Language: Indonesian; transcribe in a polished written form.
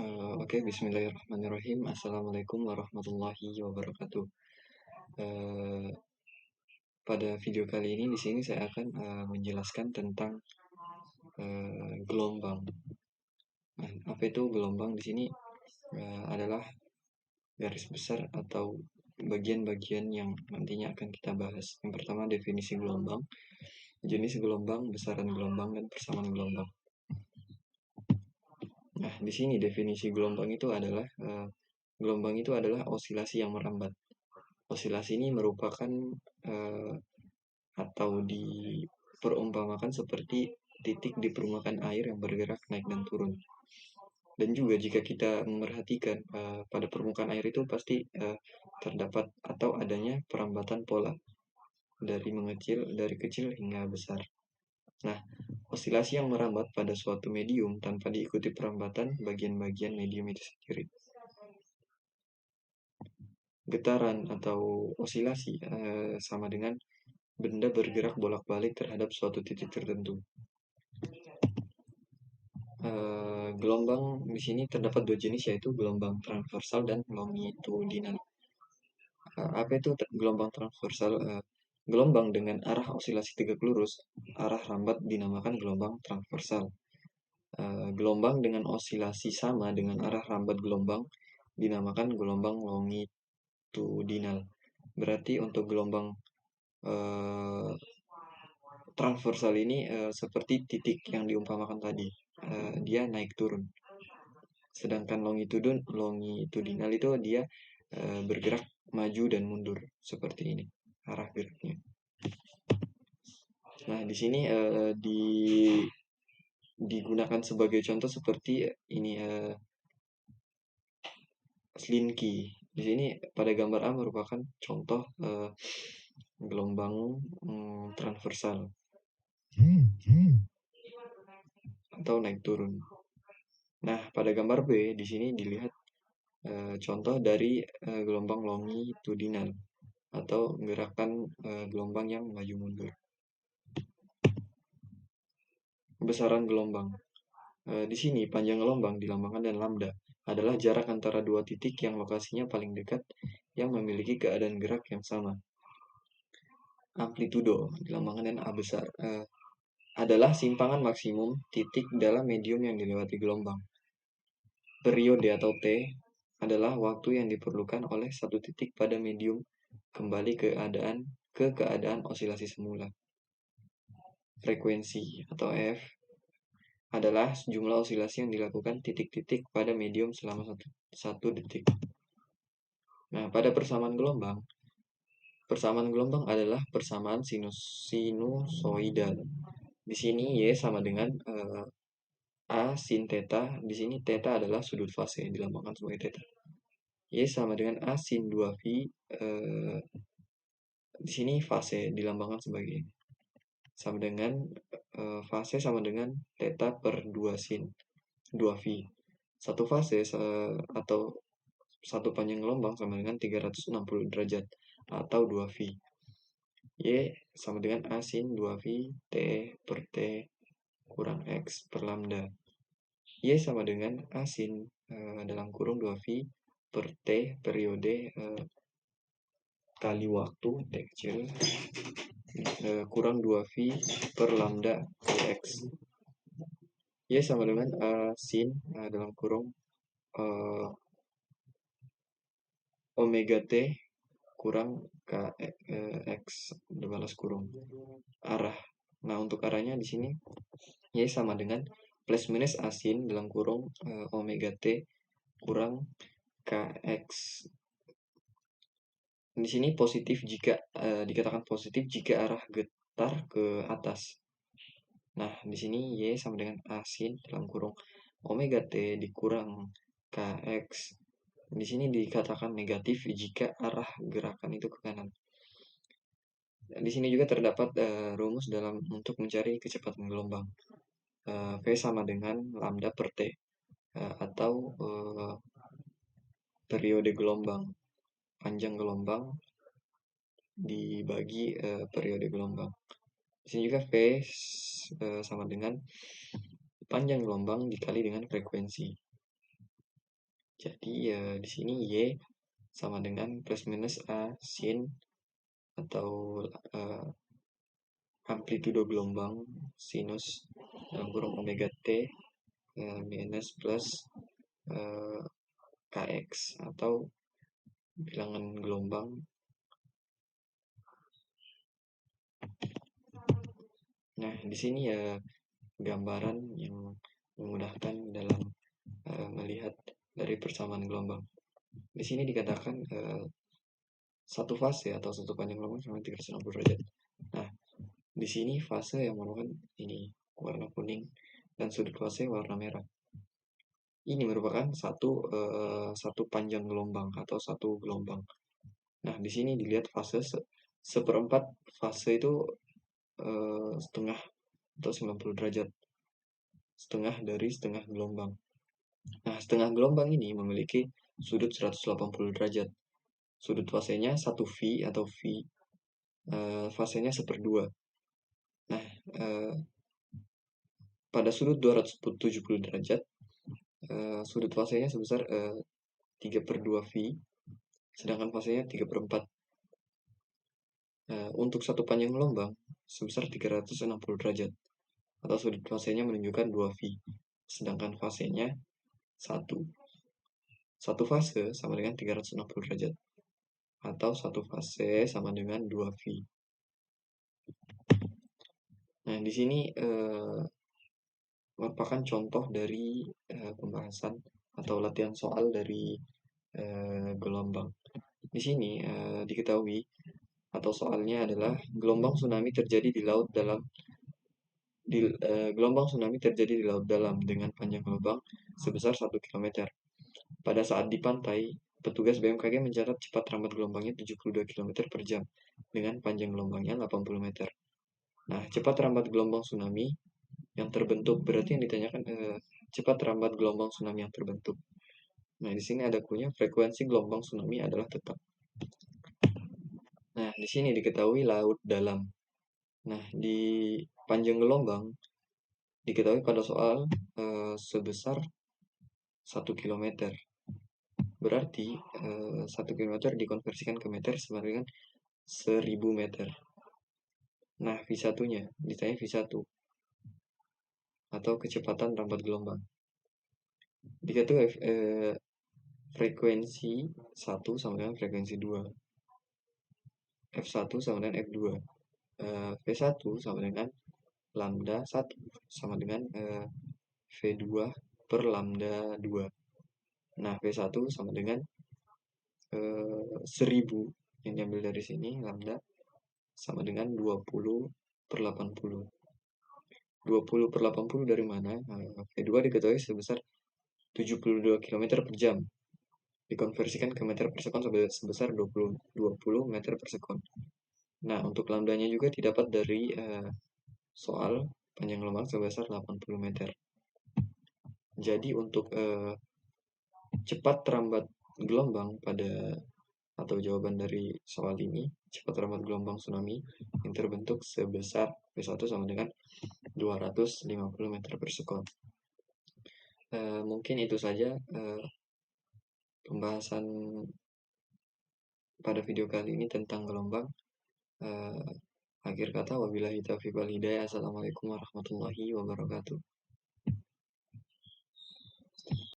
Oke, bismillahirrahmanirrahim. Assalamualaikum warahmatullahi wabarakatuh. Eh, Pada video kali ini di sini saya akan menjelaskan tentang gelombang. Nah, apa itu gelombang? Di sini adalah garis besar atau bagian-bagian yang nantinya akan kita bahas. Yang pertama, definisi gelombang, jenis gelombang, besaran gelombang, dan persamaan gelombang. Nah, di sini definisi gelombang itu adalah gelombang itu adalah osilasi yang merambat. Osilasi ini merupakan atau diperumpamakan seperti titik di permukaan air yang bergerak naik dan turun. Dan juga jika kita memerhatikan pada permukaan air itu pasti terdapat atau adanya perambatan pola dari kecil hingga besar. Nah, osilasi yang merambat pada suatu medium tanpa diikuti perambatan bagian-bagian medium itu sendiri. Getaran atau osilasi sama dengan benda bergerak bolak-balik terhadap suatu titik tertentu. Gelombang di sini terdapat dua jenis, yaitu gelombang transversal dan longitudinal. Apa itu gelombang transversal? Gelombang dengan arah osilasi tegak lurus, arah rambat dinamakan gelombang transversal. Gelombang dengan osilasi sama dengan arah rambat gelombang dinamakan gelombang longitudinal. Berarti untuk gelombang transversal ini seperti titik yang diumpamakan tadi, dia naik turun. Sedangkan longitudinal itu dia bergerak maju dan mundur seperti ini arah geraknya. Nah, di sini digunakan sebagai contoh seperti ini slinky. Di sini pada gambar A merupakan contoh gelombang transversal atau naik turun. Nah, pada gambar B di sini dilihat contoh dari gelombang longitudinal atau gerakan gelombang yang maju mundur. Besaran gelombang. Di sini panjang gelombang dilambangkan dengan lambda adalah jarak antara dua titik yang lokasinya paling dekat yang memiliki keadaan gerak yang sama. Amplitudo dilambangkan dengan A besar adalah simpangan maksimum titik dalam medium yang dilewati gelombang. Periode atau T adalah waktu yang diperlukan oleh satu titik pada medium kembali ke keadaan osilasi semula. Frekuensi atau F adalah jumlah osilasi yang dilakukan titik-titik pada medium selama satu detik. Nah, pada persamaan gelombang adalah persamaan sinusoidal. Di sini Y sama dengan A sin theta. Di sini theta adalah sudut fase, dilambangkan sebagai theta. Y sama dengan A sin 2V. Di sini fase dilambangkan sebagai sama dengan fase sama dengan theta per 2 sin 2V. Satu fase atau satu panjang gelombang sama dengan 360 derajat atau 2V. Y sama dengan A sin 2V T per T kurang X per lambda. Y sama dengan A sin dalam kurung 2V per T periode kali waktu T kecil kurang 2V per lambda X. Y sama dengan A sin dalam kurung omega T kurang X dibalas kurung arah. Nah, untuk arahnya di sini Y sama dengan plus minus A sin dalam kurung omega T kurang KX. Di sini positif jika dikatakan positif jika arah getar ke atas. Nah, di sini Y sama dengan A sin dalam kurung omega T dikurang KX. Di sini dikatakan negatif jika arah gerakan itu ke kanan. Di sini juga terdapat rumus untuk mencari kecepatan gelombang. V sama dengan lambda per T atau periode gelombang, panjang gelombang dibagi periode gelombang. Di sini juga V sama dengan panjang gelombang dikali dengan frekuensi. Jadi di sini Y sama dengan plus minus A sin atau eh, amplitudo gelombang sinus dalam kurung omega T minus plus eh, Kx atau bilangan gelombang. Nah, di sini ya gambaran yang memudahkan dalam melihat dari persamaan gelombang. Di sini dikatakan satu fase atau satu panjang gelombang sama 360 derajat. Nah, di sini fase yang merupakan ini warna kuning dan sudut fase warna merah. Ini merupakan satu panjang gelombang atau satu gelombang. Nah, di sini dilihat fase seperempat fase itu setengah atau 90 derajat. Setengah dari setengah gelombang. Nah, setengah gelombang ini memiliki sudut 180 derajat. Sudut fasenya 1 V atau V, fasenya seperdua. Nah, pada sudut 270 derajat, sudut fasenya sebesar 3/2 V, sedangkan fasenya 3/4. Untuk satu panjang gelombang sebesar 360 derajat, atau sudut fasenya menunjukkan 2 V, sedangkan fasenya 1. Satu fase sama dengan 360 derajat, atau satu fase sama dengan 2 V. Nah, di sini merupakan contoh dari pembahasan atau latihan soal dari gelombang. Di sini diketahui atau soalnya adalah gelombang tsunami terjadi di laut dalam gelombang tsunami terjadi di laut dalam dengan panjang gelombang sebesar 1 km. Pada saat di pantai, petugas BMKG mencatat cepat rambat gelombangnya 72 km per jam dengan panjang gelombangnya 80 meter. Nah, cepat rambat gelombang tsunami yang terbentuk berarti yang ditanyakan cepat rambat gelombang tsunami yang terbentuk. Nah, di sini ada clue-nya, frekuensi gelombang tsunami adalah tetap. Nah, di sini diketahui laut dalam. Nah, di panjang gelombang diketahui pada soal sebesar 1 km. Berarti 1 km dikonversikan ke meter sama dengan 1000 meter. Nah, V1-nya ditanya V1 atau kecepatan rambat gelombang. Diketahui frekuensi 1 sama dengan frekuensi 2. F1 sama dengan F2. V1 sama dengan lambda 1 sama dengan V2 per lambda 2. Nah, V1 sama dengan 1000 yang diambil dari sini, lambda sama dengan 20 per 80. 20 per 80 dari mana? V2 diketahui sebesar 72 km per jam. Dikonversikan ke meter per sekon sebesar 20 meter per sekon. Nah, untuk lambdanya juga didapat dari soal panjang gelombang sebesar 80 meter. Jadi untuk cepat rambat gelombang pada atau jawaban dari soal ini, cepat rambat gelombang tsunami yang terbentuk sebesar V1 sama dengan 250 meter per sekon. Mungkin itu saja pembahasan pada video kali ini tentang gelombang. Akhir kata, wabillahi taufiq wal hidayah. Assalamualaikum warahmatullahi wabarakatuh.